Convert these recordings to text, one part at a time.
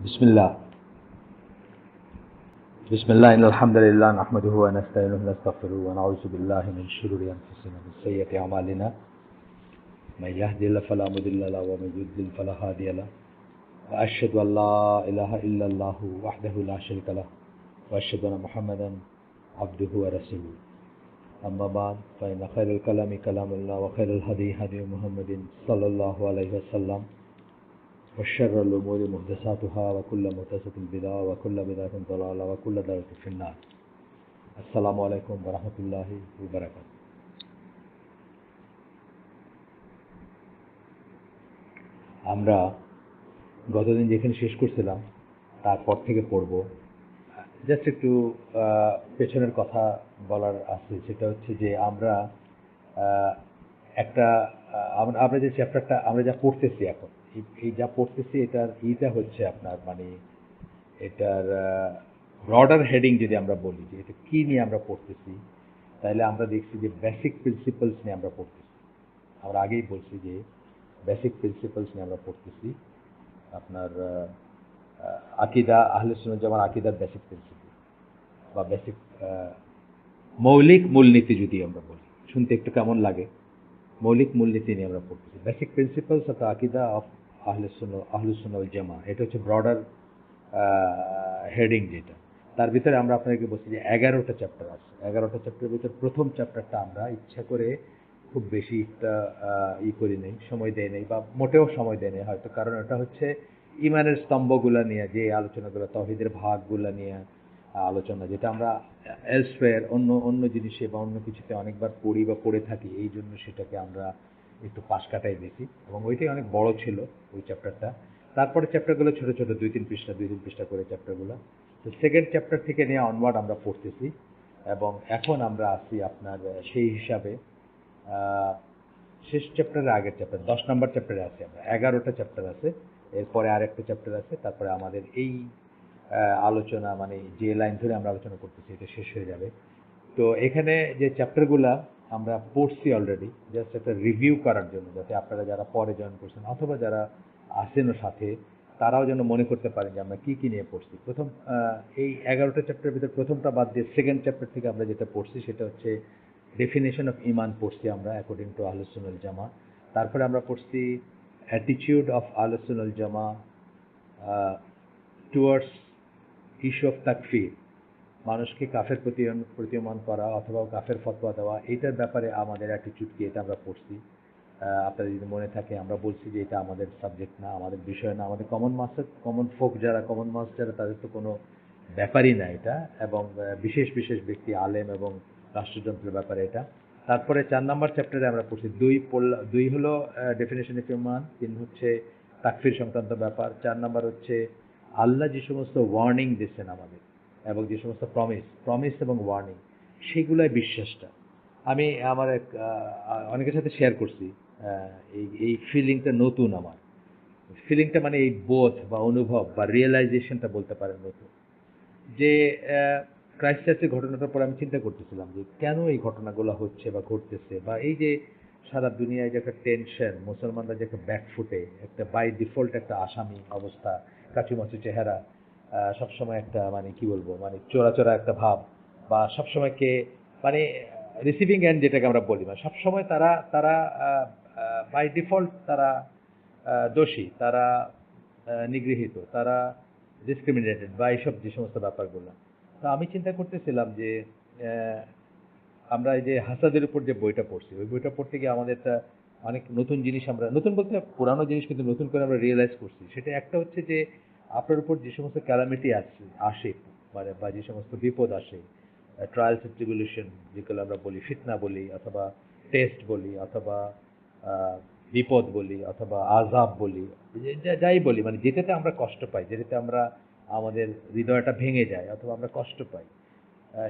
بسم الله بسم الله إن الحمد لله نحمده ونستعينه ونستغفره ونعوذ بالله من شرور أنفسنا ومن سيئات أعمالنا من يهد الله فلا مضل له ومن يضلل فلا هادي له وأشهد أن لا إله إلا الله وحده لا شريك له وأشهد أن محمدا عبده ورسوله أما بعد فإن خير الكلام كلام الله وخير الهدي هدي محمد صلى الله عليه وسلم وشر الأمور محدثاتها وكل محدثة بدعة وكل بدعة ضلالة وكل ضلالة في النار السلام عليكم ورحمة الله وبركاته আমরা গতদিন যেখানে শেষ করছিলাম তারপর থেকে পড়ব জাস্ট একটু পেছনের কথা বলার আছে সেটা হচ্ছে যে আমরা একটা আমরা যে চ্যাপ্টারটা আমরা যা পড়তেছি এখন এই যা পড়তেছি এইটা হচ্ছে আপনার মানে এটার ব্রডার হেডিং যদি আমরা বলি যে এটা কী নিয়ে আমরা পড়তেছি তাহলে আমরা দেখছি যে বেসিক প্রিন্সিপালস নিয়ে আমরা পড়তেছি আমরা আগেই বলছি যে বেসিক প্রিন্সিপালস নিয়ে আমরা পড়তেছি আপনার আকিদা আহলে সুন্নাত জামার আকিদার বেসিক প্রিন্সিপাল বা বেসিক মৌলিক মূলনীতি যদি আমরা বলি শুনতে একটু কেমন লাগে মৌলিক মূলনীতি নিয়ে আমরা পড়তেছি বেসিক প্রিন্সিপালস অফ আকিদা অফ আহলে সুন্নাত ওয়াল জামা এটা হচ্ছে ব্রডার হেডিং যেটা তার ভিতরে আমরা আপনাকে বলছি যে 11টা চ্যাপ্টার আছে 11টা চ্যাপ্টারের ভিতরে প্রথম চ্যাপ্টারটা আমরা ইচ্ছা করে খুব বেশি একটা করি নেই সময় দেয় নেই বা মোটেও সময় দেয় নেই হয়তো কারণ এটা হচ্ছে ইমানের স্তম্ভগুলো নিয়ে যে আলোচনাগুলো তৌহিদের ভাগগুলো নিয়ে আলোচনা যেটা আমরা এলসওয়্যার অন্য জিনিসে বা অন্য কিছুতে অনেকবার পড়ি বা পড়ে থাকি এই জন্য সেটাকে আমরা একটু পাশ কাটাই দেখি এবং ওইটাই অনেক বড় ছিল ওই চ্যাপ্টারটা তারপরে চ্যাপ্টারগুলো ছোটো ছোটো 2-3 পৃষ্ঠা করে চ্যাপ্টারগুলো তো সেকেন্ড চ্যাপ্টার থেকে নিয়ে অনওয়ার্ড আমরা পড়তেছি এবং এখন আমরা আসি আপনার সেই হিসাবে শেষ চ্যাপ্টারের আগের চ্যাপ্টার 10 নম্বর চ্যাপ্টারে আছি আমরা 11টা চ্যাপ্টার আছে এরপরে আরেকটা চ্যাপ্টার আছে তারপরে আমাদের এই আলোচনা মানে যে লাইন ধরে আমরা আলোচনা করতেছি এটা শেষ হয়ে যাবে তো এখানে যে চ্যাপ্টারগুলো আমরা পড়ছি অলরেডি জাস্ট একটা রিভিউ করার জন্য যাতে আপনারা যারা পরে জয়েন করছেন অথবা যারা আসেনও সাথে তারাও যেন মনে করতে পারেন যে আমরা কী কী নিয়ে পড়ছি প্রথম এই 11টা চ্যাপ্টারের ভিতরে প্রথমটা বাদ দিয়ে সেকেন্ড চ্যাপ্টার থেকে আমরা যেটা পড়ছি সেটা হচ্ছে ডেফিনেশন অফ ইমান পড়ছি আমরা অ্যাকর্ডিং টু আহলে সুন্নাত ওয়াল জামা তারপরে আমরা পড়ছি অ্যাটিটিউড অফ আহলে সুন্নাত ওয়াল জামা টুয়ার্ডস ইস্যু অফ তাকফির মানুষকে কাফের প্রতীয়মান করা অথবা কাফের ফতোয়া দেওয়া এইটার ব্যাপারে আমাদের অ্যাটিটিউড কি এটা আমরা পড়ছি আপনাদের যদি মনে থাকে আমরা বলছি যে এটা আমাদের সাবজেক্ট না আমাদের বিষয় না আমাদের কমন ফোক যারা কমন মাস যারা তাদের তো কোনো ব্যাপারই না এটা এবং বিশেষ বিশেষ ব্যক্তি আলেম এবং রাষ্ট্রযন্ত্রের ব্যাপারে এটা তারপরে 4 নম্বর চ্যাপ্টারে আমরা পড়ছি 2 হলো ডেফিনেশন অফ ইমান 3 হচ্ছে তাকফির সংক্রান্ত ব্যাপার 4 নম্বর হচ্ছে আল্লাহ যে সমস্ত ওয়ার্নিং দিচ্ছেন আমাদের এবং যে সমস্ত প্রমিস এবং ওয়ার্নিং সেগুলোই বিশ্বাসটা আমি আমার এক অনেকের সাথে শেয়ার করছি এই ফিলিংটা নতুন আমার ফিলিংটা মানে এই বোধ বা অনুভব বা রিয়েলাইজেশনটা বলতে পারেন নতুন যে ক্রাইস্ট চার্চের ঘটনাটার পর আমি চিন্তা করতেছিলাম যে কেন এই ঘটনাগুলো হচ্ছে বা ঘটতেছে বা এই যে সারা দুনিয়ায় যে একটা টেনশন মুসলমানরা যে একটা ব্যাকফুটে একটা বাই ডিফল্ট একটা আসামি অবস্থা কাচুমাচু চেহারা সবসময় একটা মানে কি বলবো মানে চোরা একটা ভাব বা সবসময় কে মানে রিসিভিং এন্ড যেটাকে আমরা বলি মানে সবসময় তারা তারা বাই ডিফল্ট তারা দোষী তারা নিগৃহীত তারা ডিসক্রিমিনেটেড বা এইসব যে সমস্ত ব্যাপারগুলো তো আমি চিন্তা করতেছিলাম যে আমরা এই যে হাসাদের উপর যে বইটা পড়ছি ওই বইটা পড়তে গিয়ে আমাদের অনেক নতুন জিনিস আমরা নতুন বলতে পুরানো জিনিস কিন্তু নতুন করে আমরা রিয়েলাইজ করছি সেটা একটা হচ্ছে যে আপনার উপর যে সমস্ত ক্যালামিটি আসে মানে বা যে সমস্ত বিপদ আসে ট্রায়ালস অ্যান্ড ট্রিবিউলেশন যেগুলো আমরা বলি ফিতনা বলি অথবা টেস্ট বলি অথবা বিপদ বলি অথবা আযাব বলি যাই বলি মানে যেটাতে আমরা কষ্ট পাই যেটাতে আমরা আমাদের হৃদয়টা ভেঙে যায় অথবা আমরা কষ্ট পাই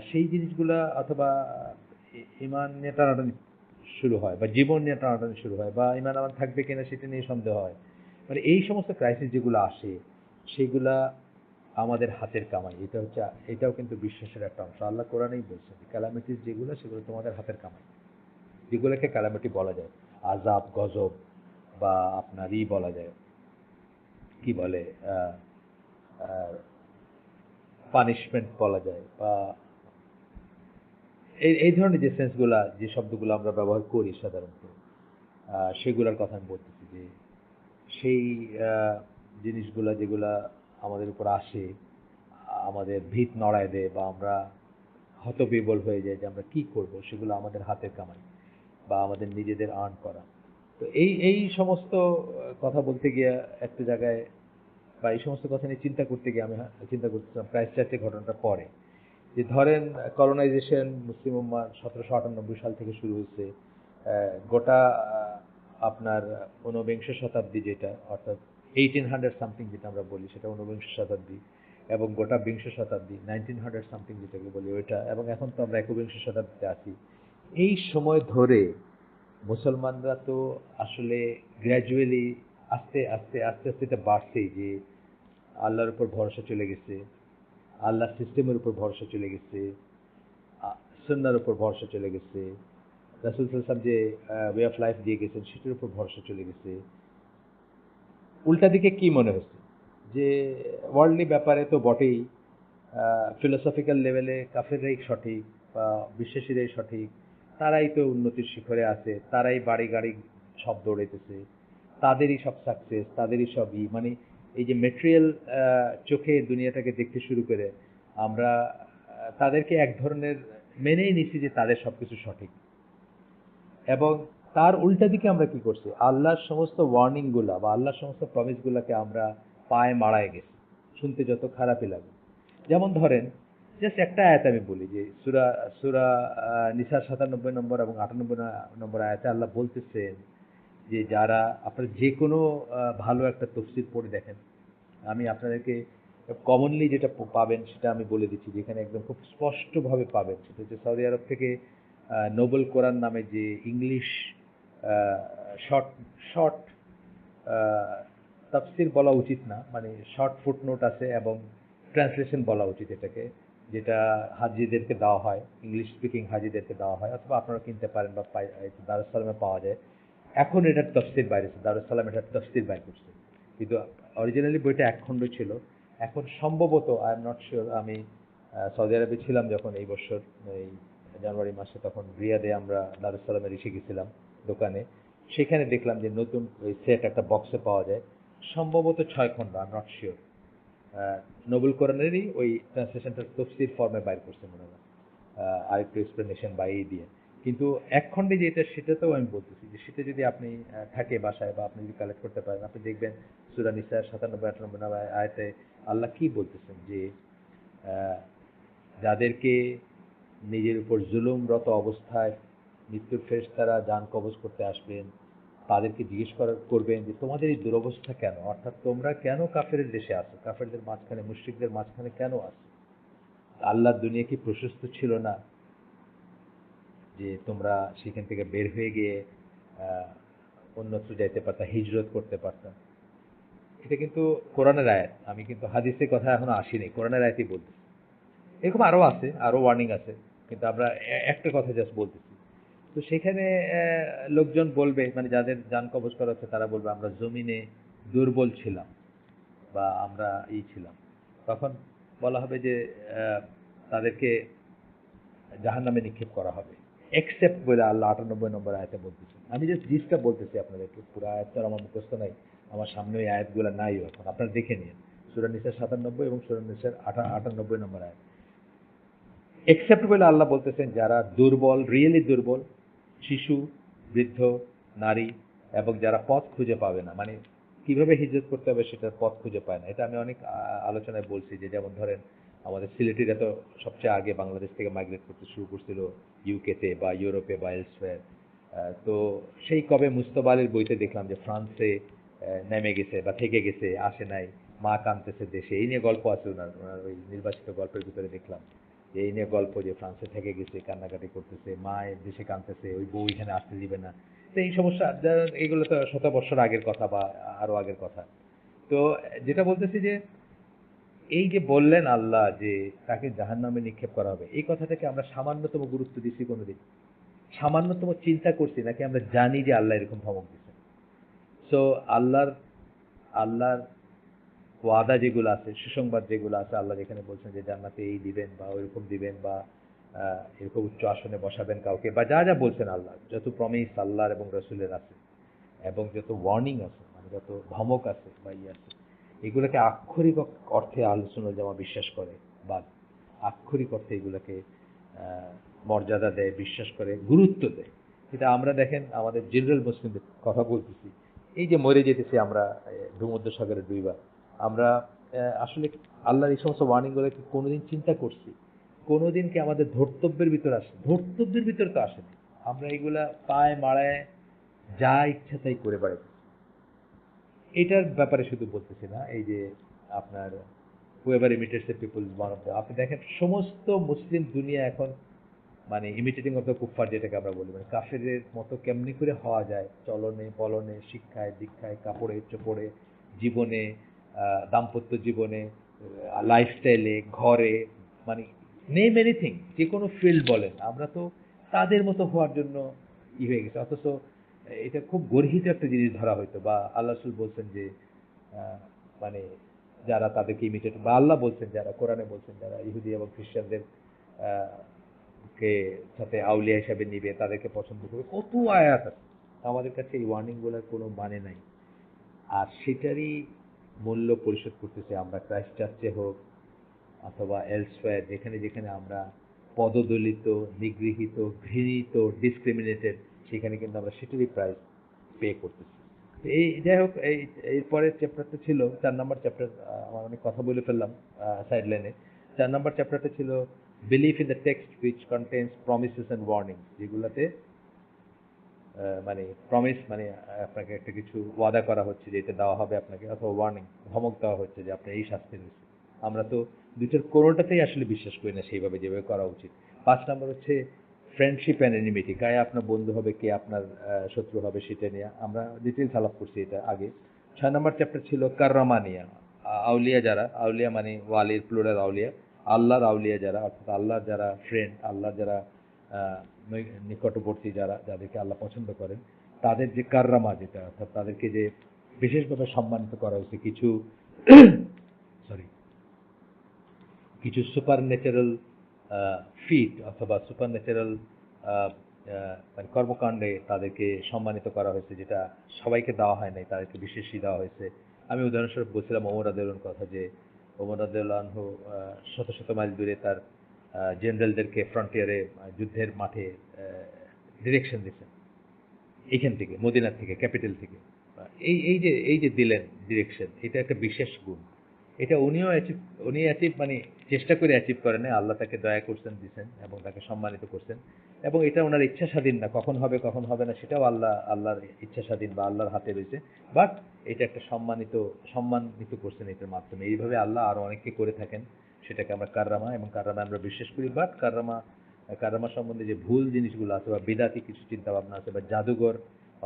সেই জিনিসগুলা অথবা ইমান নিয়ে টানাটানি শুরু হয় বা জীবন নিয়ে টানাটানি শুরু হয় বা ইমান আমার থাকবে কিনা সেটা নিয়ে সন্দেহ হয় মানে এই সমস্ত ক্রাইসিস যেগুলো আসে সেগুলা আমাদের হাতের কামাই এটাও কিন্তু বিশ্বাসের একটা অংশ আল্লাহ কোরআনেই বলছেন ক্যালামিটিস যেগুলো সেগুলো তোমাদের হাতের কামাই যেগুলোকে ক্যালামিটি বলা যায় আযাব গজব বা আপনার বলা যায় কি বলে পানিশমেন্ট বলা যায়, বা এই ধরনের যে সেন্সগুলা, যে শব্দগুলো আমরা ব্যবহার করি সাধারণত, সেগুলোর কথা আমি বলতেছি যে সেই জিনিসগুলা যেগুলা আমাদের উপর আসে, আমাদের ভিত নড়ায় দেয়, বা আমরা হতবিহ্বল হয়ে যাই যে আমরা কি করব, সেগুলো আমাদের হাতের কামাই বা আমাদের নিজেদের আর্ন করা। তো এই সমস্ত কথা বলতে গিয়ে একটা জায়গায়, বা এই সমস্ত কথা নিয়ে চিন্তা করতে গিয়ে আমি চিন্তা করতেছিলাম ক্রাইস্ট চার্চের ঘটনাটা পরে, যে ধরেন কলোনাইজেশন মুসলিম উম্মার 1798 সাল থেকে শুরু হয়েছে, গোটা আপনার ঊনবিংশ শতাব্দী, যেটা অর্থাৎ 1800 সামথিং যেটা আমরা বলি, সেটা ঊনবিংশ শতাব্দী, এবং গোটা বিংশ শতাব্দী 1900 সামথিং যেটাকে বলি ওইটা, এবং এখন তো আমরা একবিংশ শতাব্দীতে আছি। এই সময় ধরে মুসলমানরা তো আসলে গ্র্যাজুয়ালি আস্তে আস্তে আস্তে আস্তে এটা বাড়ছেই, যে আল্লাহর উপর ভরসা চলে গেছে, আল্লাহ সিস্টেমের উপর ভরসা চলে গেছে, সুন্নাহর উপর ভরসা চলে গেছে, রাসূল সাল্লাল্লাহু আলাইহি ওয়াসাল্লাম যে ওয়ে অফ লাইফ দিয়ে গেছেন সেটার উপর ভরসা চলে গেছে। উল্টা দিকে কি মনে হচ্ছে যে ওয়ার্ল্ডলি ব্যাপারে তো বটেই, ফিলোসফিক্যাল লেভেলে কাফেররাই সঠিক বা বিশ্বাসীরাই সঠিক, তারাই তো উন্নতির শিখরে আছে, তারাই বাড়ি গাড়ি সব দৌড়াইতেছে, তাদেরই সব সাকসেস, তাদেরই সব মানে এই যে মেটেরিয়াল চোখে দুনিয়াটাকে দেখতে শুরু করে আমরা তাদেরকে এক ধরনের মেনেই নিচ্ছি যে তাদের সবকিছু সঠিক। এবং তার উল্টা দিকে আমরা কি করছি, আল্লাহর সমস্ত ওয়ার্নিং গুলা বা আল্লাহর সমস্ত প্রমিস গুলাকে আমরা পায়ে মারায় গেছি, শুনতে যত খারাপই লাগে। যেমন ধরেন, জাস্ট একটা আয়াত আমি বলি, যে সূরা সূরা নিসার 97 নম্বর এবং 98 নম্বর আয়াতে আল্লাহ বলতেছেন যে যারা, আপনারা যে কোনো ভালো একটা তাফসীর পড়ে দেখেন, আমি আপনাদেরকে কমনলি যেটা পাবেন সেটা আমি বলে দিচ্ছি, যেখানে একদম খুব স্পষ্টভাবে পাবেন, সেটা হচ্ছে সৌদি আরব থেকে নোবেল কোরআন নামে যে ইংলিশ শর্ট শর্ট তাফসির বলা উচিত না, মানে শর্ট ফুটনোট আছে এবং ট্রান্সলেশন বলা উচিত এটাকে, যেটা হাজিদেরকে দেওয়া হয়, ইংলিশ স্পিকিং হাজিদেরকে দেওয়া হয়, অথবা আপনারা কিনতে পারেন বা দারুস সালামে পাওয়া যায়। এখন এটার তফসির বাইরেছে, দারুস সালাম এটার তফসির বাইর করছে, কিন্তু অরিজিনালি বইটা এক খণ্ড ছিল। এখন সম্ভবত, আই এম নট শিওর, আমি সৌদি আরবে ছিলাম যখন এই বছর, এই জানুয়ারি মাসে, তখন রিয়াদে আমরা দারুস সালামের এসে গেছিলাম দোকানে, সেখানে দেখলাম যে নতুন ওই সেট একটা বক্সে পাওয়া যায়, সম্ভবত 6 খণ্ড, I am not sure, noble কোরআনেরই ওই ট্রান্সলেশনটা তফসির ফর্মে বাইর করছে মনে হয়, আরেকটু এক্সপ্লেনেশন বা এই দিয়ে। কিন্তু এক খণ্ডে যেটা, সেটাতেও আমি বলতেছি যে সেটা যদি আপনি থাকে বাসায়, বা আপনি যদি কালেক্ট করতে পারেন, আপনি দেখবেন সূরা নিসার 97-98 নম্বর আয়াতে আল্লাহ কি বলতেছেন, যে যাদেরকে নিজের উপর জুলুমরত অবস্থায় মৃত্যুর ফেরেশতারা জান কবজ করতে আসবেন, তাদেরকে জিজ্ঞেস করবেন যে তোমাদের এই দুরবস্থা কেন, অর্থাৎ তোমরা কেন কাফেরের দেশে আসো, কাফেরদের মাঝখানে, মুশরিকদের মাঝখানে কেন আসো? আল্লাহর দুনিয়া কি প্রশস্ত ছিল না যে তোমরা সেখান থেকে বের হয়ে গিয়ে আহ, অন্যত্র যাইতে পারতা, হিজরত করতে পারতা? এটা কিন্তু কোরআনের আয়াত, আমি কিন্তু হাদিসের কথা এখনো আসিনি, কোরআনের আয়াতই বলতেছি। এরকম আরো আছে, আরো ওয়ার্নিং আছে, কিন্তু আমরা একটা কথা জাস্ট বলতেছি। তো সেখানে লোকজন বলবে, মানে যাদের জান কবজ করা হচ্ছে তারা বলবে আমরা জমিনে দুর্বল ছিলাম, বা আমরা ছিলাম, তখন বলা হবে যে তাদেরকে জাহান্নামে নিক্ষেপ করা হবে, এক্সেপ্ট বলে আল্লাহ 98 নম্বর আয়াতে বলতেছেন। আমি জাস্ট জিসটা বলতেছি আপনাদেরকে, পুরো আয়াত তো আর আমার মুখস্থ নাই, আমার সামনে ওই আয়াতগুলো নাইও, এখন আপনারা দেখে নিন, সূরা নিসা 97 এবং সূরা নিসার 98 নম্বর আয়াত। এক্সেপ্ট বলে আল্লাহ বলতেছেন যারা দুর্বল, রিয়েলি দুর্বল, শিশু, বৃদ্ধ, নারী, এবং যারা পথ খুঁজে পাবে না, মানে কিভাবে হিজরত করতে হবে সেটার পথ খুঁজে পায় না। এটা আমি অনেক আলোচনায় বলছি, যে যেমন ধরেন আমাদের সিলেটিরা তো সবচেয়ে আগে বাংলাদেশ থেকে মাইগ্রেট করতে শুরু করছিল ইউকেতে বা ইউরোপে বা এলসওয়্যার। তো সেই কবে মুস্তফা আলীর বইতে দেখলাম যে ফ্রান্সে নেমে গেছে বা থেকে গেছে, আসে নাই, মা কাঁদতেছে দেশে, এই নিয়ে গল্প আছে ওনার ওই নির্বাচিত গল্পের ভিতরে দেখলাম যে এই নিয়ে গল্প, যে ফ্রান্সে থেকে গেছে, কান্নাকাটি করতেছে, মা দেশে কাঁদতেছে, ওই বউ এখানে আসতে দিবে না। তো এই সমস্যা, এগুলো তো শত বছর আগের কথা বা আরো আগের কথা। তো যেটা বলতেছি যে এই যে বললেন আল্লাহ যে তাকে জাহান্নামে নিক্ষেপ করা হবে, এই কথাটাকে আমরা সামান্যতম গুরুত্ব দিচ্ছি কোনোদিন? সামান্যতম চিন্তা করছি নাকি আমরা জানি যে আল্লাহ এরকম ধমক দিচ্ছেন? সো আল্লাহর আল্লাহর ওয়াদা যেগুলো আছে, সুসংবাদ যেগুলো আছে, আল্লাহ যেখানে বলছেন যে জান্নাতে এই দিবেন বা ওইরকম দিবেন বা এরকম উচ্চ আসনে বসাবেন কাউকে, বা যা যা বলছেন আল্লাহ, যত প্রমিস আল্লাহর এবং রসুলের আছে এবং যত ওয়ার্নিং আছে, মানে যত ধমক আছে বা ইয়ে আছে, এগুলোকে আক্ষরিক অর্থে আহলে সুন্নাত ওয়াল জামাত বিশ্বাস করে বা আক্ষরিক অর্থে এগুলোকে মর্যাদা দেয়, বিশ্বাস করে, গুরুত্ব দেয়। এটা আমরা দেখেন আমাদের জেনারেল মুসলিমদের কথা বলতেছি, এই যে মরে যেতেছি আমরা ভূমধ্য সাগরে ডুইবা, আমরা আসলে আল্লাহর এই সমস্ত ওয়ার্নিংগুলোকে কোনোদিন চিন্তা করছি? কোনোদিন কি আমাদের ধর্তব্যের ভিতর আসে? ধর্তব্যের ভিতর তো আসে না। আমরা এগুলা পায়ে মারায় যা ইচ্ছা তাই করে বেড়াই। এটার ব্যাপারে শুধু বলতেছি না, এই যে আপনার whoever imitates the people is one of the, আপনি দেখেন সমস্ত মুসলিম দুনিয়া এখন মানে ইমিটেটিং অফ দ্য কুফফার, যেটাকে আমরা বলি, মানে কাফেরের মতো কেমনি করে হওয়া যায় চলনে বলনে, শিক্ষায় দীক্ষায়, কাপড়ে চোপড়ে, জীবনে, দাম্পত্য জীবনে, লাইফস্টাইলে, ঘরে, মানে নেম এনিথিং, যে কোনো ফিল্ড বলেন, আমরা তো তাদের মতো হওয়ার জন্য হয়ে গেছে। অথচ এটা খুব গর্হিত একটা জিনিস ধরা হইতো, বা আল্লাহ রাসূল বলছেন যে মানে যারা তাদেরকে ইমিটেট, বা আল্লাহ বলছেন, যারা কোরআনে বলছেন যারা ইহুদি এবং খ্রিস্টানদের আহ, কে সাথে আউলিয়া হিসাবে নিবে, তাদেরকে পছন্দ করবে, কত আয়াত আছে। আমাদের কাছে এই ওয়ার্নিং গুলোর কোনো মানে নাই, আর সেটারই মূল্য পরিশোধ করতেছি আমরা, ক্রাইস্ট চার্চে হোক অথবা এলসওয়্যার, যেখানে যেখানে আমরা পদদলিত, নিগৃহীত, ঘৃণিত, ডিসক্রিমিনেটেড, সেখানে কিন্তু আমরা সেটারই প্রাইস পে করতেছি। এই যাই হোক, এরপরের চ্যাপ্টারটা ছিল 4 নম্বর চ্যাপ্টার। আমার অনেক কথা বলে ফেললাম সাইড লাইনে। 4 নম্বর চ্যাপ্টারটা ছিল believe in the text which contains promises and warning, যেগুলাতে মানে প্রমিস মানে আপনাকে একটা কিছু ওয়াদা করা হচ্ছে যে এটা দেওয়া হবে আপনাকে, অথবা ওয়ার্নিং, ধমক দেওয়া হচ্ছে যে আপনার এই শাস্তি রয়েছে। আমরা তো দুইটার কোনোটাতেই আসলে বিশ্বাস করি না সেইভাবে যেভাবে করা উচিত। 5 নম্বর হচ্ছে ফ্রেন্ডশিপ অ্যান্ড এনিমিটি, কায় আপনার বন্ধু হবে, কে আপনার শত্রু হবে, সেটা নিয়ে আমরা ডিটেলস আলাপ করছি এটা আগে। 6 নম্বর চ্যাপ্টার ছিল কার্রামানিয়া, আউলিয়া যারা, আউলিয়া মানে ওয়ালির প্লুরাল আউলিয়া, আল্লাহর আউলিয়া যারা, অর্থাৎ আল্লাহর যারা ফ্রেন্ড, আল্লাহর যারা নিকটবর্তী, যারা, যাদেরকে আল্লাহ পছন্দ করেন, তাদের যে কাররামা, যেটা অর্থাৎ তাদেরকে যে বিশেষভাবে সম্মানিত করা হয়েছে, কিছু সরি কিছু সুপার ন্যাচারাল ফিট অথবা সুপার ন্যাচারাল মানে কর্মকাণ্ডে তাদেরকে সম্মানিত করা হয়েছে, যেটা সবাইকে দেওয়া হয় নাই, তাদেরকে বিশেষই দেওয়া হয়েছে। আমি উদাহরণস্বরূপ বলছিলাম ওমর রাদিয়াল্লাহু আনহুর কথা, যে ওমর রাদিয়াল্লাহু আনহু শত শত মাইল দূরে তার জেনারেলদেরকে ফ্রন্টিয়ারে, যুদ্ধের মাঠে ডিরেকশন দিচ্ছেন, এইখান থেকে, মদিনা থেকে, ক্যাপিটাল থেকে। এই যে দিলেন ডিরেকশন, এটা একটা বিশেষ গুণ। এটা উনি অ্যাচিভ মানে চেষ্টা করে অ্যাচিভ করেন নাই, আল্লাহ তাকে দয়া করছেন, দিচ্ছেন এবং তাকে সম্মানিত করছেন। এবং এটা ওনার ইচ্ছা স্বাধীন না, কখন হবে কখন হবে না সেটাও আল্লাহর ইচ্ছা স্বাধীন বা আল্লাহর হাতে রয়েছে। বাট এটা একটা সম্মানিত করছেন এটার মাধ্যমে। এইভাবে আল্লাহ আরো অনেককে করে থাকেন, সেটাকে আমরা কাররামা, এবং কাররামা আমরা বিশ্বাস করি। বাট কাররামা সম্বন্ধে যে ভুল জিনিসগুলো আছে বা বিদাতি কিছু চিন্তা ভাবনা আছে, বা জাদুঘর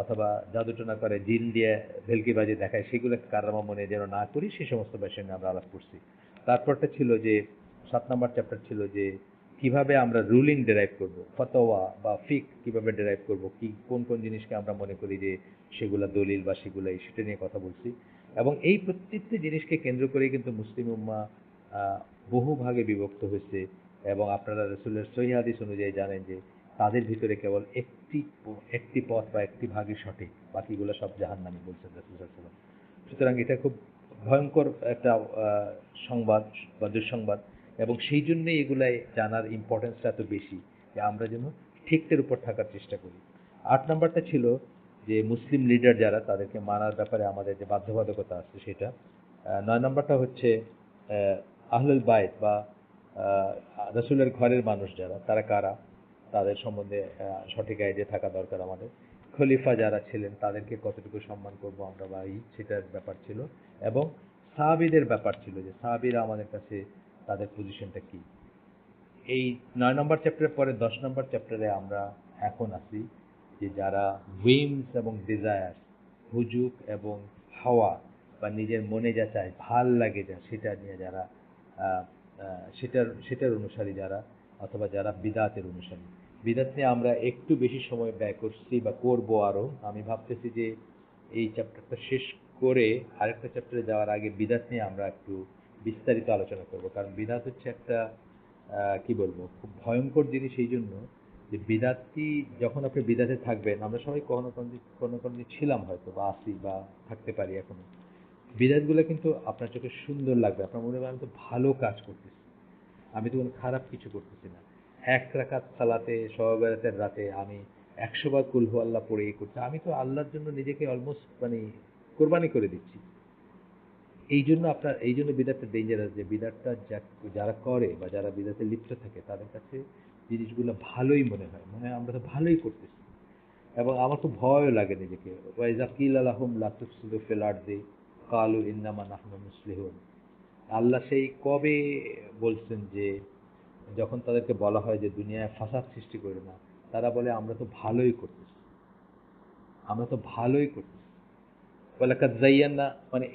অথবা জাদুটনা করে জিন দিয়ে ভেলকিবাজি দেখায়, সেগুলো কাররামা মনে যেন না করি, সেই সমস্ত বিষয় নিয়ে আমরা আলাপ করছি। তারপরটা ছিল যে 7 নম্বর চ্যাপ্টার ছিল যে কিভাবে আমরা রুলিং ডেরাইভ করব, ফতোয়া বা ফিক কিভাবে ডেরাইভ করব, কি কোন কোন জিনিসকে আমরা মনে করি যে সেগুলা দলিল বা সেগুলাই, সেটা নিয়ে কথা বলছি। এবং এই প্রত্যেকটি জিনিসকে কেন্দ্র করে কিন্তু মুসলিম উম্মাহ বহু ভাগে বিভক্ত হয়েছে। এবং আপনারা রাসূলের সহিহ হাদিস অনুযায়ী জানেন যে তাদের ভিতরে কেবল একটি পথ বা একটি ভাগই সঠিক, বাকিগুলো সব জাহান্নামী বলছেন রাসূল সাল্লাল্লাহু আলাইহি ওয়াসাল্লাম। সুতরাং এটা খুব ভয়ঙ্কর একটা সংবাদ বা দুঃসংবাদ, এবং সেই জন্যই এগুলাই জানার ইম্পর্টেন্সটা এত বেশি, যে আমরা যেন ঠিকদের উপর থাকার চেষ্টা করি। 8 নম্বরটা ছিল যে মুসলিম লিডার যারা, তাদেরকে মানার ব্যাপারে আমাদের যে বাধ্যবাধকতা আছে সেটা। 9 নম্বরটা হচ্ছে আহলুল বাইত বা রাসূলের ঘরের মানুষ যারা, তারা কারা, তাদের সম্বন্ধে সঠিক আইডিয়া থাকা দরকার আমাদের। খলিফা যারা ছিলেন তাদেরকে কতটুকু সম্মান করব আমরা বা সেটার ব্যাপার ছিল। এবং সাহাবীদের ব্যাপার ছিল, যে সাহাবীরা আমাদের কাছে তাদের পজিশনটা কি। এই 9 নম্বর চ্যাপ্টারের পরে 10 নম্বর চ্যাপ্টারে আমরা এখন আছি, যে যারা উইমস এবং ডিজায়ার, হুজুক এবং হাওয়া, বা নিজের মনে যা চায়, ভাল লাগে যা, সেটা নিয়ে যারা আহ, সেটার অনুসারী যারা, অথবা যারা বিদাতের অনুসারী। বিদাত নিয়ে আমরা একটু বেশি সময় ব্যয় করছি বা করবো আরো। আমি ভাবতেছি যে এই চ্যাপ্টারটা শেষ করে আরেকটা চ্যাপ্টারে যাওয়ার আগে বিদাত নিয়ে আমরা একটু বিস্তারিত আলোচনা করব, কারণ বিদাত হচ্ছে একটা কি বলবো, খুব ভয়ঙ্কর জিনিস এই জন্য যে বিদাতটি যখন আপনি বিদাতে থাকবেন, আমরা সবাই কখনো ছিলাম হয়তো, বা আছি, বা থাকতে পারি এখনো। বিদাতগুলো কিন্তু আপনার চোখে সুন্দর লাগবে, আপনার মনে হবে আমি তো ভালো কাজ করতেছি, আমি তো কোনো খারাপ কিছু করতেছি না। এক রাকাত সালাতে শবে বরাতের রাতে আমি 100 বার কুল হু আল্লাহ পড়ে করছি, আমি তো আল্লাহর জন্য নিজেকে অলমোস্ট মানে কোরবানি করে দিচ্ছি। এই জন্য বিদাতটা ডেঞ্জারাস, যে বিদাতটা যারা করে বা যারা বিদাতে লিপ্ত থাকে তাদের কাছে জিনিসগুলো ভালোই মনে হয়, মনে হয় আমরা তো ভালোই করতেছি। এবং আমার তো ভয়ও লাগে নিজেকে, ওয়াইজা কিল আলাহুম লা তুফসিদু ফিল আরদি ক্বালু ইন্নামা নাহনু মুসলিহুন। আল্লাহ সেই কবে বলছেন যে, যখন তাদেরকে বলা হয় যে দুনিয়ায় ফাসাদ সৃষ্টি করে না, তারা বলে আমরা তো ভালোই করতেছি, আমরা তো ভালোই করতেছি। ওয়ালাকাদ যায়্যানা, মানে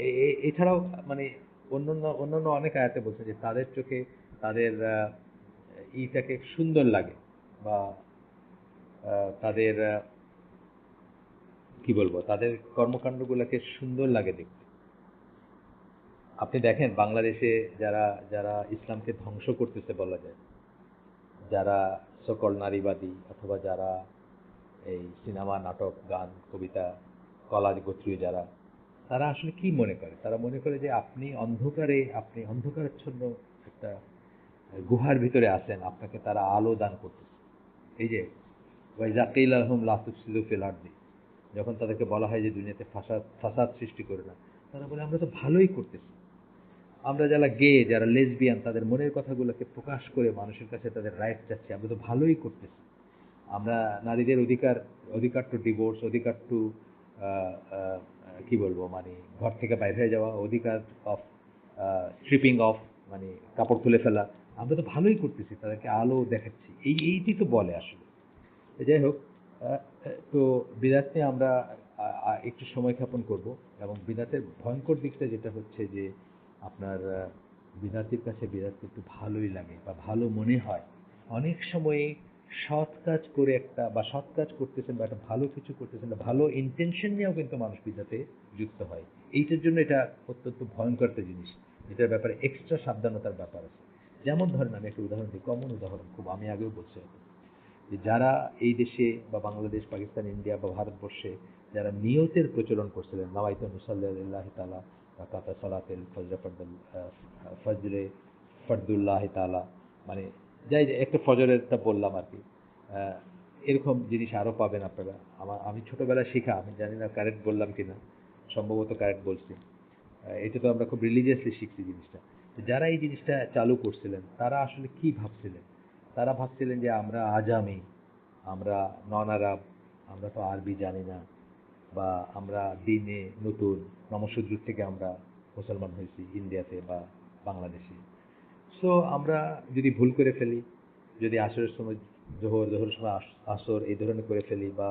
এছাড়াও মানে অন্যান্য অনেক আয়াতে বলছে যে তাদের চোখে তাদের ইটাকে সুন্দর লাগে, বা তাদের কি বলবো, তাদের কর্মকাণ্ডগুলোকে সুন্দর লাগে দেখতে। আপনি দেখেন বাংলাদেশে যারা যারা ইসলামকে ধ্বংস করতেছে বলা যায়, যারা সকল নারীবাদী, অথবা যারা এই সিনেমা, নাটক, গান, কবিতা, কলা গোত্রীয় যারা, তারা আসলে কি মনে করে? তারা মনে করে যে আপনি অন্ধকারাচ্ছন্ন একটা গুহার ভিতরে আছেন, আপনাকে তারা আলো দান করতেছে। এই যে ওয়াইজা কিল লাহুম লা তুফসিদু ফিল আরদি, যখন তাদেরকে বলা হয় যে দুনিয়াতে ফাসাদ সৃষ্টি করে না, তারা বলে আমরা তো ভালোই করতেছি। আমরা যারা গে, যারা লেসবিয়ান, তাদের মনের কথাগুলোকে প্রকাশ করে মানুষের কাছে তাদের রাইট চাচ্ছি, আমরা তো ভালোই করতেছি। আমরা নারীদের অধিকার টু ডিভোর্স, অধিকার টু কি বলবো, মানে ঘর থেকে বাইরে হয়ে যাওয়া, অধিকার অফ স্ট্রিপিং অফ, মানে কাপড় খুলে ফেলা, আমরা তো ভালোই করতেছি, তাদেরকে আলো দেখাচ্ছি, এইটি তো বলে আসলে। যাই হোক, তো বিদাত নিয়ে আমরা একটু সময় ক্ষেপণ করব। এবং বিদাতের ভয়ঙ্কর দিকটা যেটা হচ্ছে যে, আপনার বিদাতির কাছে বিদাত একটু ভালোই লাগে বা ভালো মনে হয়। অনেক সময়ে সৎ কাজ করে একটা, বা সৎ কাজ করতেছেন বা একটা ভালো কিছু করতেছেন, বা ভালো ইন্টেনশন নিয়েও কিন্তু মানুষ বিদাতে যুক্ত হয়। এইটার জন্য এটা অত্যন্ত ভয়ঙ্কর একটা জিনিস, এটার ব্যাপারে এক্সট্রা সাবধানতার ব্যাপার আছে। যেমন ধরেন, আমি একটা উদাহরণ দিই, কমন উদাহরণ, খুব আমি আগেও বলছি যে যারা এই দেশে বা বাংলাদেশ, পাকিস্তান, ইন্ডিয়া বা ভারতবর্ষে যারা নিয়তের প্রচলন করছিলেন, নাওয়াইতু নুসাল্লিল্লাহি তাআলা রাকাতা সালাতিল ফজরে ফরদুল্লাহি তাআলা, মানে যাই একটা ফজরেরটা বললাম আর কি, এরকম জিনিস আরও পাবেন আপনারা। আমি ছোটবেলায় শেখা, আমি জানি না কারেক্ট বললাম কিনা, সম্ভবত কারেক্ট বলছি। এটা তো আমরা খুব রিলিজিয়াসলি শিখছি জিনিসটা। যারা এই জিনিসটা চালু করছিলেন তারা আসলে কি ভাবছিলেন? তারা ভাবছিলেন যে আমরা আজামি, আমরা নন আরব, আমরা তো আরবি জানি না, বা আমরা দিনে নতুন, নমশূদ্র থেকে আমরা মুসলমান হয়েছি ইন্ডিয়াতে বা বাংলাদেশে। সো আমরা যদি ভুল করে ফেলি, যদি আসরের সময় জোহরের সময় আসর এই ধরনের করে ফেলি, বা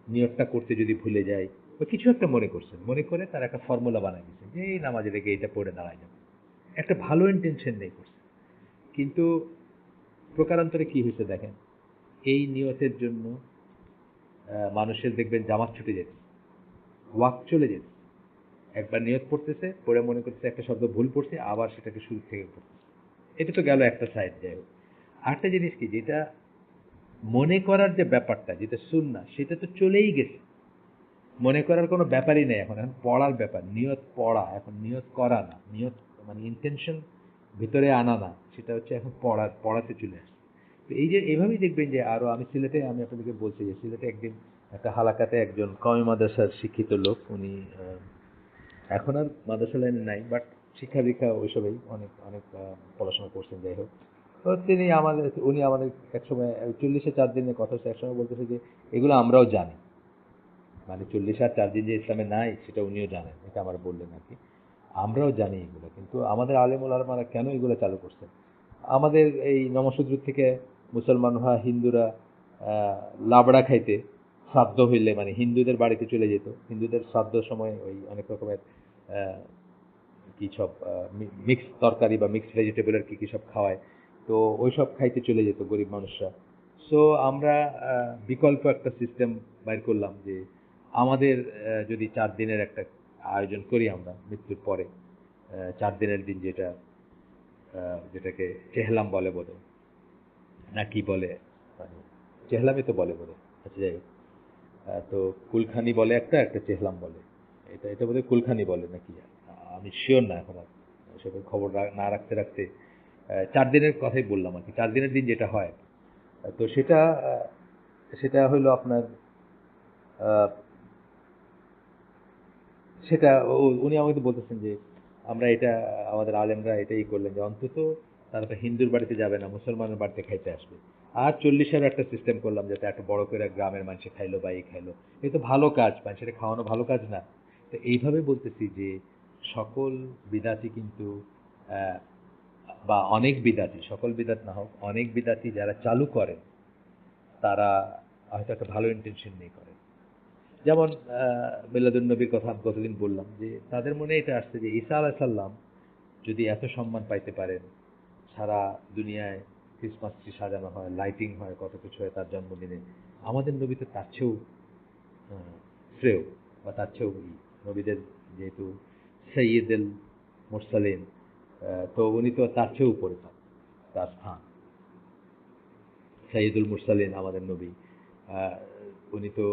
নিয়তটা করতে যদি ভুলে যাই, বা কিছু একটা মনে করছেন, মনে করে তার একটা ফর্মুলা বানাই দিচ্ছেন যে এই নামাজে রেখে এটা পড়ে দাঁড়ায় যাবে, একটা ভালো ইন্টেনশন নেই করছে। কিন্তু প্রকারান্তরে কি হয়েছে দেখেন, এই নিয়তের জন্য মানুষের দেখবেন জামাত ছুটে যেত, ওয়াক চলে যেত। একবার নিয়ত পড়তেছে, পড়ে মনে করতেছে একটা শব্দ ভুল পড়ছে, আবার সেটাকে শুরু থেকে পড়তেছে। এটা তো গেল একটা সাইড। যাই হোক, আরেকটা জিনিস কি, যেটা মনে করার যে ব্যাপারটা, যেটা সুন্নাহ, সেটা তো চলেই গেছে। মনে করার কোনো ব্যাপারই নেই এখন, এখন পড়ার ব্যাপার, নিয়ত পড়া, এখন নিয়ত করা না, নিয়ত মানে ইন্টেনশন ভিতরে আনা না, সেটা হচ্ছে এখন পড়াতে চলে আসছে। তো এই যে এভাবেই দেখবেন যে আরো, আমি আপনাদেরকে বলছি যে সিলেটে একদিন একটা হালাকাতে একজন কওমি মাদ্রাসার শিক্ষিত লোক, উনি এখন আর মাদ্রাসা লাইনে নাই, বাট শিক্ষা দীক্ষা ওইসবেই অনেক অনেক পড়াশোনা করছেন। যাই হোক, তো উনি আমাদের একসময় 40-এ 4 দিনের কথা হচ্ছে, একসময় বলতেছে যে এগুলো আমরাও জানি, মানে 40 আর 4 দিন যে ইসলামে নাই সেটা উনিও জানেন, এটা আমার বললেন আর কি। আমরাও জানি এগুলো, কিন্তু আমাদের আলেমুল আলমারা কেন এগুলো চালু করছেন? আমাদের এই নমশূদ্র থেকে মুসলমান হওয়া হিন্দুরা লাবড়া খাইতে, শ্রাদ্ধ হইলে মানে হিন্দুদের বাড়িতে চলে যেত, হিন্দুদের শ্রাদ্ধ সময় ওই অনেক রকমের আহ, কি সব মিক্স তরকারি বা মিক্স ভেজিটেবলের কি কি সব খাওয়ায়, তো ওই সব খাইতে চলে যেত গরিব মানুষরা। সো আমরা বিকল্প একটা সিস্টেম বাইর করলাম যে আমাদের যদি 4 দিনের একটা আয়োজন করি আমরা মৃত্যুর পরে 4 দিনের দিন যেটাকে চেহলাম বলে বোধ না কি বলে, মানে চেহলামই তো বলে বোধ। আচ্ছা যাই হোক, তো কুলখানি বলে একটা চেহলাম বলে, এটা এটা বোধহয় কুলখানি বলে নাকি, আমি শিওর না এখন আর, সেটা খবর না রাখতে রাখতে 4 দিনের কথাই বললাম আর কি। 4 দিনের দিন যেটা হয়, তো সেটা হলো আপনার আহ, সেটা উনি আমাকে বলতেছেন যে আমরা এটা, আমাদের আলেমরা এটাই করলেন যে অন্তত তারা তো হিন্দুর বাড়িতে যাবে না, মুসলমানের বাড়িতে খাইতে আসবে। আর 40-এর একটা সিস্টেম করলাম যাতে একটা বড় করে গ্রামের মানুষে খাইলো বা এই খাইলো। এই তো ভালো কাজ, মানুষের খাওয়ানো ভালো কাজ না? তো এইভাবে বলতেছি যে সকল বিদাতি কিন্তু আহ, বা অনেক বিদাতি, সকল বিদাত না হোক, অনেক বিদাতি যারা চালু করেন তারা হয়তো একটা ভালো ইন্টেনশন নিয়ে করে। যেমন মিলাদুন্নবীর কথা আমি কতদিন বললাম যে তাদের মনে এটা আসছে যে ঈসা আলাইহিস সালাম যদি এত সম্মান পাইতে পারেন, সারা দুনিয়ায় ক্রিসমাস ট্রি সাজানো হয়, লাইটিং হয়, কত কিছু হয় তার জন্মদিনে, আমাদের নবী তো তার চেয়েও শ্রেয় বা তার চেয়েও নবীদের যেহেতু সৈয়দুল মুরসালিন, তো উনি তো তার চেয়েও উপরে তার স্থান। সৈয়দুল মুরসালিন আমাদের নবী, উনি তো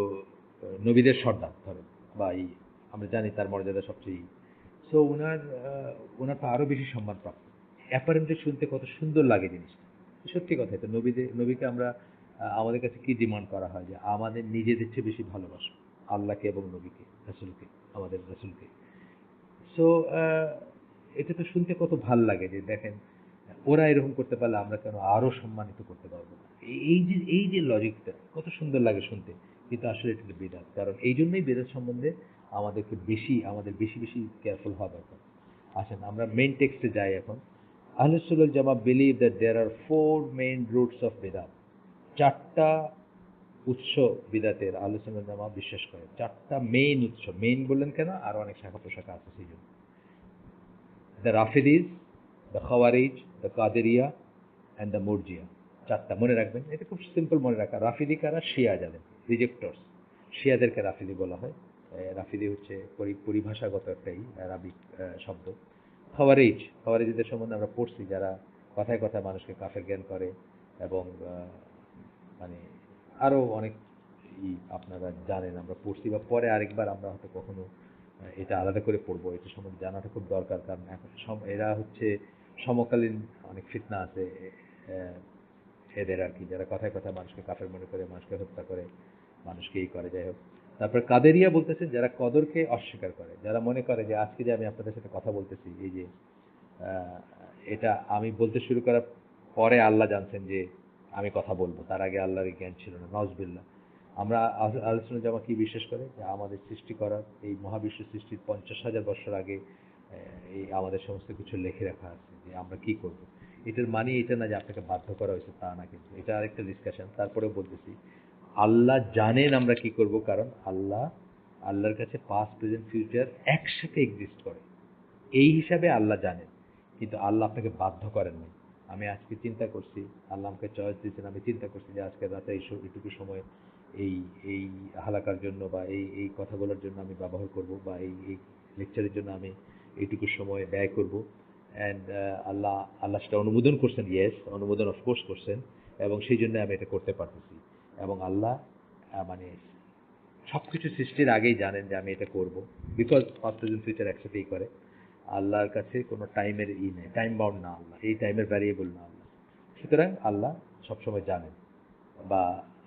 নবীদের সর্দার ধরেন, বা আমরা জানি তার মর্যাদা সবচেয়ে। সো ওনার তো আরো বেশি সম্মান প্রাপ্ত। অ্যাপারেন্টলি শুনতে কত সুন্দর লাগে জিনিসটা। সত্যি কথা, তো নবীকে আমরা আমাদের কাছে কি ডিমান্ড করা হয় যে আমাদের নিজেদের চেয়ে বেশি ভালোবাসো আল্লাহকে এবং নবীকে, রাসূলকে, আমাদের রাসূলকে। সো এটা তো শুনতে কত ভাল লাগে যে দেখেন ওরা এরকম করতে পারলে আমরা কেন আরো সম্মানিত করতে পারবো না। এই যে লজিকটা কত সুন্দর লাগে শুনতে, কিন্তু আসলে এটা বেদাত। কারণ এই জন্যই বেদাত সম্বন্ধে আমাদের বেশি বেশি কেয়ারফুল হওয়া দরকার। আসেন আমরা মেইন টেক্সটে যাই এখন। Ahle Sunnat Jamaat believe that there are 4 main roots of বেদাত। 4টা উৎস বিদাতের আহলে সুন্নাত জামাত বিশ্বাস করে। 4টা মেইন উৎস, মেইন বললেন কেন, আর অনেক শাখা প্রশাখা আছে সেই জন্য। The Rafidis, the Khawarij, the Qadariyya and the Murjiah. 4টা মনে রাখবেন, এটা খুব সিম্পল মনে রাখা। রাফিদি কারা? শিয়া যাদের, রিজেক্টরস, শিয়াদেরকে রাফিদি বলা হয়। রাফিদি হচ্ছে পরিভাষাগত একটাই আরবিক শব্দ। খাওয়ারিজদের সম্বন্ধে আমরা পড়ছি, যারা কথায় কথায় মানুষকে কাফের জ্ঞান করে, এবং মানে আরো অনেক আপনারা জানেন, আমরা পড়ছি বা পরে আরেকবার আমরা হয়তো কখনো এটা আলাদা করে পড়বো। এটা সম্বন্ধে জানাটা খুব দরকার, কারণ এখন এরা হচ্ছে সমকালীন অনেক ফিতনা আছে আহ, এদের আর কি, যারা কথায় কথায় মানুষকে কাফের মনে করে, মানুষকে হত্যা করে, মানুষকে এই করে। যাই হোক, তারপর কাদেরিয়া বলতেছে যারা কদরকে অস্বীকার করে, যারা মনে করে যে আজকে যে আমি আপনাদের সাথে কথা বলতেছি, এই যে আহ, এটা আমি বলতে শুরু করার পরে আল্লাহ জানছেন যে আমি কথা বলবো, তার আগে আল্লাহর এই জ্ঞান ছিল না, নজবিল্লাহ। আমরা আলোচনা জামা কি বিশ্বাস করে যে আমাদের সৃষ্টি করার এই মহাবিশ্ব সৃষ্টির 50,000 বছর আগে এই আমাদের সমস্ত কিছু লিখে রাখা আছে যে আমরা কি করব। এটার মানে এটা না যে আপনাকে বাধ্য করা হয়েছে, তা না, কিন্তু এটা আরেকটা ডিসকাশন। তারপরেও বলতেছি আল্লাহ জানেন আমরা কি করব, কারণ আল্লাহর কাছে পাস্ট প্রেজেন্ট ফিউচার একসাথে এক্সিস্ট করে, এই হিসাবে আল্লাহ জানেন। কিন্তু আল্লাহ আপনাকে বাধ্য করেন নাই। আমি আজকে চিন্তা করছি, আল্লাহ আমাকে চয়েস দিয়েছেন, আমি চিন্তা করছি যে আজকে রাতে এইটুকু সময় এই এই হালাকার জন্য বা এই কথাগুলোর জন্য আমি ব্যবহার করব, বা এই লেকচারের জন্য আমি এইটুকু সময় ব্যয় করব। অ্যান্ড আল্লাহ সেটা অনুমোদন করছেন, ইয়েস, অনুমোদন অফকোর্স করছেন, এবং সেই জন্য আমি এটা করতে পারতেছি। এবং আল্লাহ মানে সবকিছু সৃষ্টির আগেই জানেন যে আমি এটা করব, বিকজ পাস্ট প্রেজেন্ট ফিউচার একসাথেই করে। আল্লাহর কাছে কোনো টাইমের নেই, টাইম বাউন্ড না আল্লাহ, এই টাইমের ভ্যারিয়েবল না আল্লাহ। সুতরাং আল্লাহ সবসময় জানেন, বা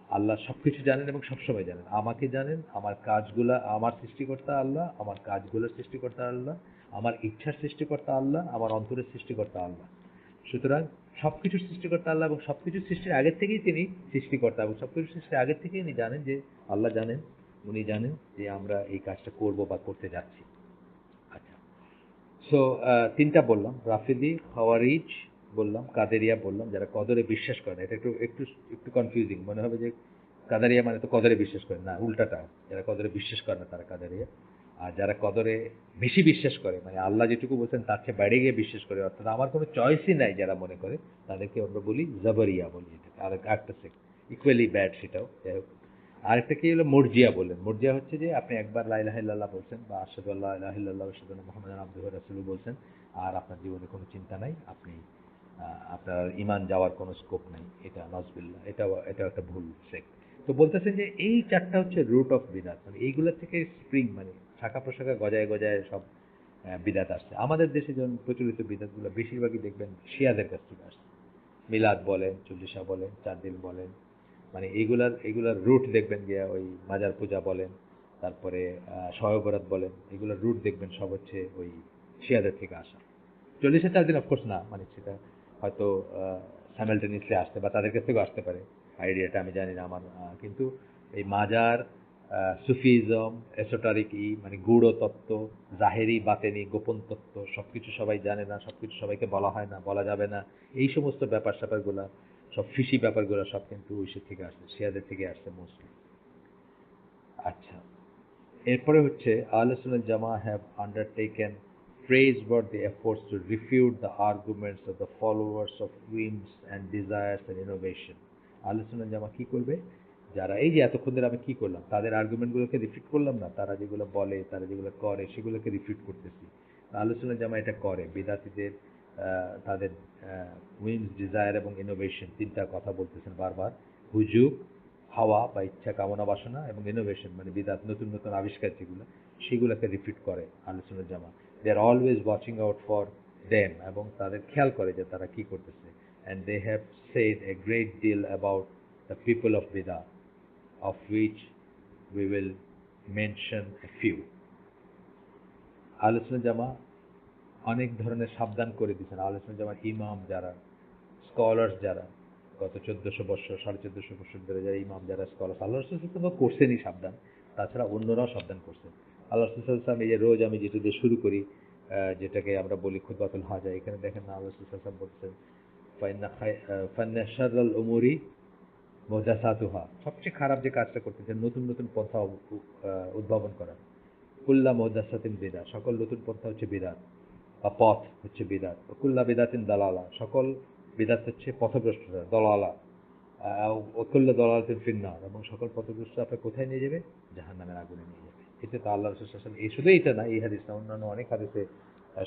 আল্লাহ সবকিছু জানেন এবং সবসময় জানেন। আমাকে জানেন, আমার কাজগুলা, আমার সৃষ্টিকর্তা আল্লাহ, আমার কাজগুলোর সৃষ্টিকর্তা আল্লাহ, আমার ইচ্ছার সৃষ্টিকর্তা আল্লাহ, আমার অন্তরের সৃষ্টিকর্তা আল্লাহ। সুতরাং সবকিছুর সৃষ্টিকর্তা আল্লাহ, এবং সবকিছু সৃষ্টির আগের থেকেই তিনি সৃষ্টিকর্তা, এবং সবকিছু সৃষ্টির আগের থেকেই উনি জানেন যে, আল্লাহ জানেন, উনি জানেন যে আমরা এই কাজটা করব বা করতে যাচ্ছি। আচ্ছা, সো 3টা বললাম, রাফিদি, খাওয়ারিজ বললাম, কাদেরিয়া বললাম, যারা কদরে বিশ্বাস করে না। এটা একটু একটু একটু কনফিউজিং মনে হবে যে কাদেরিয়া মানে তো কদরে বিশ্বাস করে না, উল্টাটা, যারা কদরে বিশ্বাস করে না তারা কাদেরিয়া। আর যারা কদরে বেশি বিশ্বাস করে, মানে আল্লাহ যেটুকু বলছেন তার চেয়ে বাইরে গিয়ে বিশ্বাস করে, অর্থাৎ আমার কোনো চয়েসই নাই, যারা মনে করে, তাদেরকে আমরা বলি জাবরিয়া বলি। এটাকে আর একটা সেক্ট, ইকুয়ালি ব্যাড সেটাও। যাই হোক, আরেকটা কি হলো মরজিয়া বললেন। মরজিয়া হচ্ছে যে আপনি একবার লা ইলাহা ইল্লাল্লাহ বলছেন বা আশহাদু আল্লা ইলাহা ইল্লাল্লাহ ওয়া আশহাদু আন্না মুহাম্মাদান আবদুহু ওয়া রাসূলুহু বলছেন, আর আপনার জীবনে কোনো চিন্তা নাই, আপনি আপনার ঈমান যাওয়ার কোনো স্কোপ নাই। এটা নাউজুবিল্লাহ, এটাও একটা ভুল সেক্ট। তো বলতেছেন যে এই চারটা হচ্ছে রুট অফ বিদআত, মানে এইগুলা থেকে স্প্রিং, মানে শাখা প্রশাখা গজায় গজায় সব বিদআত আসছে। আমাদের দেশে যেমন প্রচলিত বিদআতগুলো বেশিরভাগই দেখবেন শিয়াদের কাছ থেকে আসছে। মিলাদ বলেন, চল্লিশা বলেন, চার দিন বলেন, মানে এইগুলার রুট দেখবেন গিয়া ওই মাজার পূজা বলেন, তারপরে শবে বরাত বলেন, এগুলোর রুট দেখবেন সব হচ্ছে ওই শিয়াদের থেকে আসা। চল্লিশে চার দিন অফকোর্স না, মানে সেটা হয়তো সাইমালটেনিয়াসলি আসতে বা তাদের কাছ থেকেও আসতে পারে, আইডিয়াটা আমি জানি না আমার। কিন্তু এই মাজার, সুফিজম, এসোটারিক মানে গূঢ় তত্ত্ব, জাহেরি বাতেনি গোপন তত্ত্ব, সবকিছু সবাই জানে না, সবকিছু সবাইকে বলা হয় না, বলা যাবে না, এই সমস্ত ব্যাপার স্যাপারগুলা, সব ফিসি ব্যাপারগুলো সব কিন্তু ঐশীর থেকে আসছে, শিয়াদের থেকে আসছে মোস্টলি। আচ্ছা, এরপরে হচ্ছে আহলে সুন্নাত জামা have undertaken praiseworthy efforts to refute the arguments of the followers of whims and desires and innovation. আহলে সুন্নাত জামা কি করবে? যারা এই যে এতক্ষণ ধরে আমি কি করলাম, তাদের আর্গুমেন্টগুলোকে রিফিট করলাম না, তারা যেগুলো বলে, তারা যেগুলো করে, সেগুলোকে রিফিট করতেছি। আহলে সুন্নাত জামা এটা করে। বিদাতীদের তাদের উইমস, ডিজায়ার এবং ইনোভেশন, তিনটা কথা বলতেছেন বারবার। হুজুগ, হাওয়া বা ইচ্ছা, কামনা বাসনা, এবং ইনোভেশন মানে বিদাত, নতুন নতুন আবিষ্কার যেগুলো, সেগুলোকে রিপিট করে Ahle Sunnat Jama. They are always watching out for them, এবং তাদের খেয়াল করে যে তারা কি করতেছে। And they have said a great deal about the people of বিদা, of which we will mention a few. Ahle Sunnat জামা অনেক ধরনের সাবধান করে দিয়েছেন। আহলে সুন্নাত জামার ইমাম যারা, স্কলার্স যারা, গত 1400 বছর, 1450 বছর ধরে যারা ইমাম, যারা স্কলার, আল্লাহ রসুল তো করছেনই সাবধান, তাছাড়া অন্যরাও সাবধান করছেন। আল্লাহ রসুল এই যে রোজ আমি যেটা দিয়ে শুরু করি, যেটাকে আমরা বলি খুতবাতুল হাজা, এখানে দেখেন না আল্লাহ রসুল বলছেন ফাইন্না শাররাল উমুরি মুহদাসাতুহা, সবচেয়ে খারাপ যে কাজটা করতেছেন নতুন নতুন পন্থা উদ্ভাবন করা। কুল্লা মুহদাসাতিন বিদআহ, সকল নতুন পন্থা হচ্ছে বিদআত বা পথ হচ্ছে বিদআত। কুল্লা বিদআতিন দালালা, সকল বিদআত হচ্ছে পথভ্রষ্টতা, দলালা। কুল্লা দালালাতিন ফিন্নার, এবং সকল পথভ্রষ্ট আপনার কোথায় নিয়ে যাবে? জাহান্নামের আগুনে নিয়ে যাবে। এতে তো আল্লাহ রাসূল সাল্লাল্লাহু আলাইহি ওয়াসাল্লাম, এই শুধু এইটা না, এই হাদিস না, অন্যান্য অনেক হাদিসে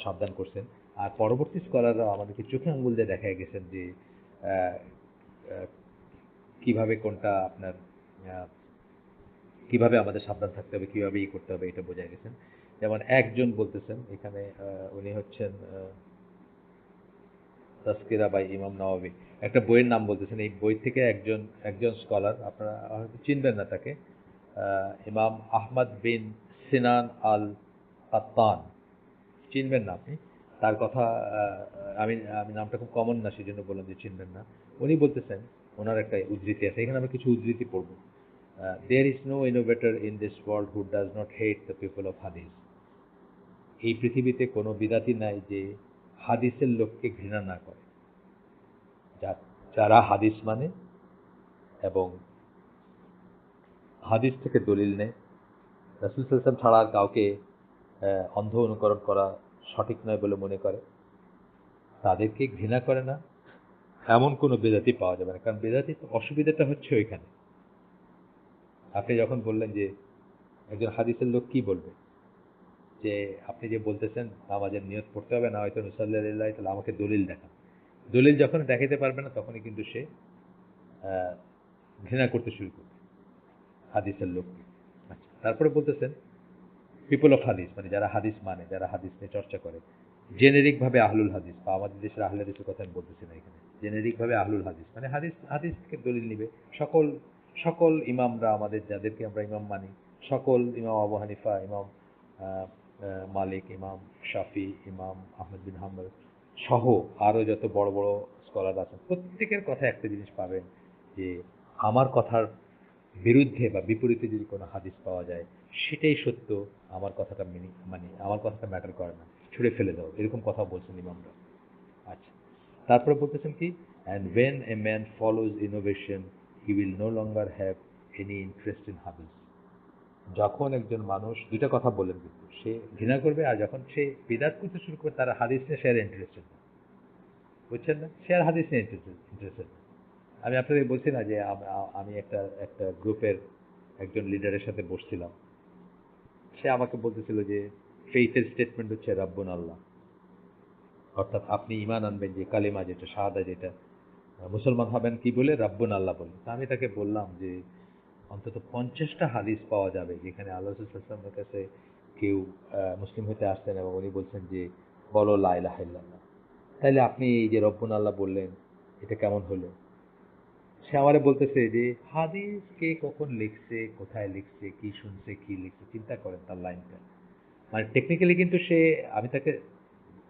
সাবধান করছেন। আর পরবর্তী স্কলাররা আমাদেরকে চোখে আঙ্গুল দিয়ে দেখা গেছেন যে আহ, আহ, কিভাবে কোনটা আপনার কিভাবে আমাদের সাবধান থাকতে হবে, কিভাবে করতে হবে, এটা বোঝা গেছেন। যেমন একজন বলতেছেন এখানে, উনি হচ্ছেন তাজকিরা বাই ইমাম নওয়াবী, একটা বইয়ের নাম বলতেছেন। এই বই থেকে একজন একজন স্কলার, আপনারা হয়তো চিনবেন না তাকে, ইমাম আহমদ বিন সিনান আল কাত্তান, চিনবেন না আপনি তার কথা। আমি আমি নামটা খুব কমন না, সেই জন্য বললাম যে চিনবেন না। উনি বলতেছেন, ওনার একটা উদ্ধৃতি আছে, এখানে আমরা কিছু উদ্ধৃতি পড়ব। There is no innovator in this world who does not hate the people of হাদিস। এই পৃথিবীতে কোনো বিদাতি নাই যে হাদিসের লোককে ঘৃণা না করে। যারা হাদিস মানে এবং হাদিস থেকে দলিল নেয়, রাসূল সাল্লাল্লাহু আলাইহি ওয়াসাল্লাম ছাড়া আর কাউকে অন্ধ অনুকরণ করা সঠিক নয় বলে মনে করে, তাদেরকে ঘৃণা করে না, এমন কোনো বেদাতি পাওয়া যাবে না। কারণ বেদাতি অসুবিধাটা হচ্ছে ওইখানে। আপনি যখন বললেন যে একজন হাদিসের লোক কি বলবে, যে আপনি যে বলতেছেন নামাজের নিয়ত পড়তে হবে না, হয়তো নুসাল্লাহ, তাহলে আমাকে দলিল দেখান। দলিল যখন দেখাতে পারবে না, তখনই কিন্তু সে আহ, ঘৃণা করতে শুরু করবে হাদিসের লোককে। আচ্ছা, তারপরে বলতেছেন পিপল অফ হাদিস, মানে যারা হাদিস মানে, যারা হাদিস নিয়ে চর্চা করে। জেনেরিক ভাবে আহলুল হাদিস, বা আমাদের দেশের আহলে হাদিসের কথা আমি বলতেছি না এখানে, জেনেরিক ভাবে আহলুল হাদিস মানে হাদিস, হাদিস থেকে দলিল নিবে সকল সকল ইমামরা, আমাদের যাদেরকে আমরা ইমাম মানি, সকল ইমাম আবু হানিফা, ইমাম মালিক, ইমাম শাফি, ইমাম আহমদ বিন হাম্বল সহ আরো যত বড় বড় স্কলার আছেন, প্রত্যেকের কথা একটা জিনিস পাবেন, যে আমার কথার বিরুদ্ধে বা বিপরীতে যদি কোনো হাদিস পাওয়া যায়, সেটাই সত্য, আমার কথাটা মানে আমার কথাটা ম্যাটার করে না, ছুঁড়ে ফেলে দাও, এরকম কথা বলছেন ইমামরা। আচ্ছা, তারপরে বলতেছেন কি, and when a man follows innovation he will no longer have any interest in হাদিস। যখন একজন মানুষ, দুইটা কথা বলেন, কিন্তু সে ঘৃণা করবে, আর যখন সে বিদাত করতে শুরু করবে, তার হাদিস নিয়ে সে আর ইন্টারেস্টেড না, বুঝছেন না, সে আর হাদিস নিয়ে ইন্টারেস্টেড না। আমি আপনাদের বলছি না যে আমি একটা একটা গ্রুপের একজন লিডারের সাথে বসছিলাম। সে আমাকে বলতেছিল যে ফেইথের স্টেটমেন্ট হচ্ছে রাব্বুন আল্লাহ, অর্থাৎ আপনি ঈমান আনবেন যে কালিমা যেটা শাহাদা যেটা মুসলমান হবেন কি বলে রাব্বুন আল্লাহ বলে। তা আমি তাকে বললাম যে অন্তত 50টা হাদিস পাওয়া যাবে যেখানে আল্লাহ রাসূল সাল্লাল্লাহু আলাইহি ওয়াসাল্লামের কাছে কেউ মুসলিম হতে আসতেন এবং উনি বলছেন যে বলো লা ইলাহা ইল্লাল্লাহ। তাইলে আপনি এই যে রব্বুন আল্লাহ বললেন এটা কেমন হলো? সে আমারে বলতেছে যে হাদিস কে কখন লিখছে, কোথায় লিখছে, কি শুনছে, কি লিখছে, চিন্তা করেন তার লাইনটা। মানে টেকনিক্যালি কিন্তু সে, আমি তাকে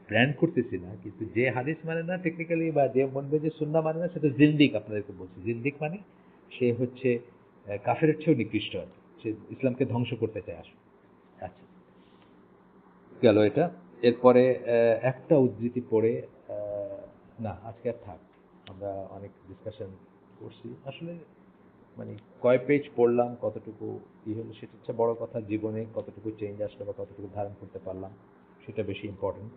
ব্র্যান্ড করতেছি না, কিন্তু যে হাদিস মানে না টেকনিক্যালি বা যে বলবে যে সুন্নাহ মানে না সেটা জিন্দিক, আপনাদেরকে বলছি জিন্দিক মানে সে হচ্ছে কাফেরের চেয়েও নিকৃষ্ট আর কি। সে ইসলামকে ধ্বংস করতে চায় আসলে। আচ্ছা, গেল এটা। এরপরে একটা উদ্ধৃতি পড়ে না আজকে আর থাক, আমরা অনেক ডিসকাশন করছি আসলে। মানে কয় পেজ পড়লাম, কতটুকু কি হলো সেটা হচ্ছে বড় কথা। জীবনে কতটুকু চেঞ্জ আসলো বা কতটুকু ধারণ করতে পারলাম সেটা বেশি ইম্পর্টেন্ট।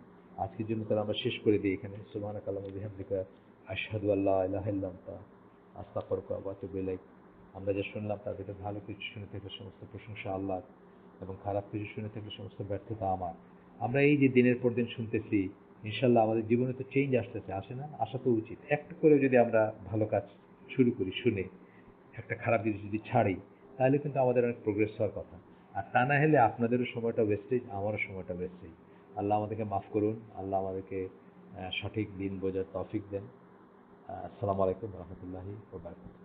আজকের জন্য তাহলে আমরা শেষ করে দিই এখানে। সুবহানাকা আল্লাহুম্মা ওয়া বিহামদিকা আশহাদু আল্লা ইলাহা ইল্লা আনতা আস্তাগফিরুকা ওয়া আতুবু ইলাইক। আমরা যা শুনলাম তার ভিতরে ভালো কিছু শুনে থাকলে সমস্ত প্রশংসা আল্লাহর, এবং খারাপ কিছু শুনে থাকলে সমস্ত ব্যর্থতা আমার। আমরা এই যে দিনের পর দিন শুনতেছি, ইনশাল্লাহ আমাদের জীবনে তো চেঞ্জ আসতেছে, আসে না? আসা তো উচিত। একটা করে যদি আমরা ভালো কাজ শুরু করি শুনে, একটা খারাপ জিনিস যদি ছাড়ি, তাহলে কিন্তু আমাদের অনেক প্রোগ্রেস হওয়ার কথা। আর তা না হলে আপনাদেরও সময়টা ওয়েস্টেজ, আমারও সময়টা ওয়েস্টেজ। আল্লাহ আমাদেরকে মাফ করুন, আল্লাহ আমাদেরকে সঠিক দিন বোঝার তৌফিক দেন। আসসালামু আলাইকুম রহমতুল্লাহি ওয়া বারাকাতুহু।